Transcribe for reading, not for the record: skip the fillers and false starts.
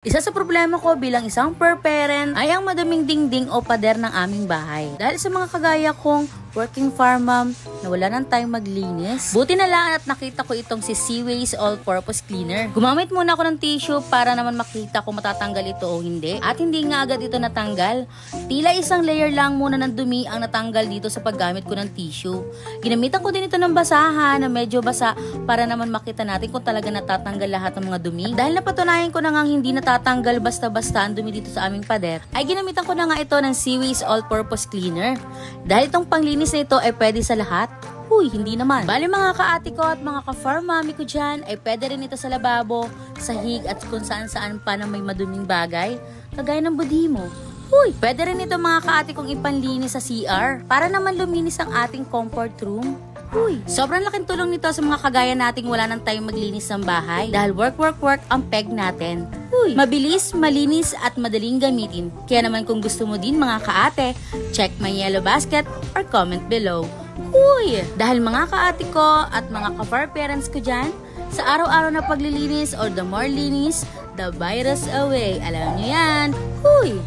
Isa sa problema ko bilang isang per-parent ay ang madaming dingding o pader ng aming bahay. Dahil sa mga kagaya kong working farm mom na wala ng time maglinis. Buti na lang at nakita ko itong si Seaways All-Purpose Cleaner. Gumamit muna ako ng tissue para naman makita kung matatanggal ito o hindi. At hindi nga agad ito natanggal. Tila isang layer lang muna ng dumi ang natanggal dito sa paggamit ko ng tissue. Ginamitan ko din ito ng basahan na medyo basa para naman makita natin kung talaga natatanggal lahat ng mga dumi. Dahil napatunayan ko na nga hindi natatanggal basta-basta ang dumi dito sa aming pader, ay ginamitan ko na nga ito ng Seaways All-Purpose Cleaner. Dahil itong panglinis na ito ay pwede sa lahat. Huy, hindi naman. Bali mga ka-ate ko at mga ka-farm mommy ko dyan, ay pwede rin ito sa lababo, sahig at kung saan-saan pa na may maduming bagay, kagaya ng budi mo. Huy, pwede rin ito mga ka-ate kong ipanlinis sa CR, para naman luminis ang ating comfort room. Huy, sobrang laking tulong nito sa mga kagaya nating wala nang time maglinis ng bahay, dahil work ang peg natin. Huy, mabilis, malinis at madaling gamitin. Kaya naman kung gusto mo din mga ka-ate, check my yellow basket or comment below. Huy! Dahil mga ka-ate ko at mga ka-far parents ko dyan, sa araw-araw na paglilinis or the more linis, the virus away. Alam nyo yan. Huy!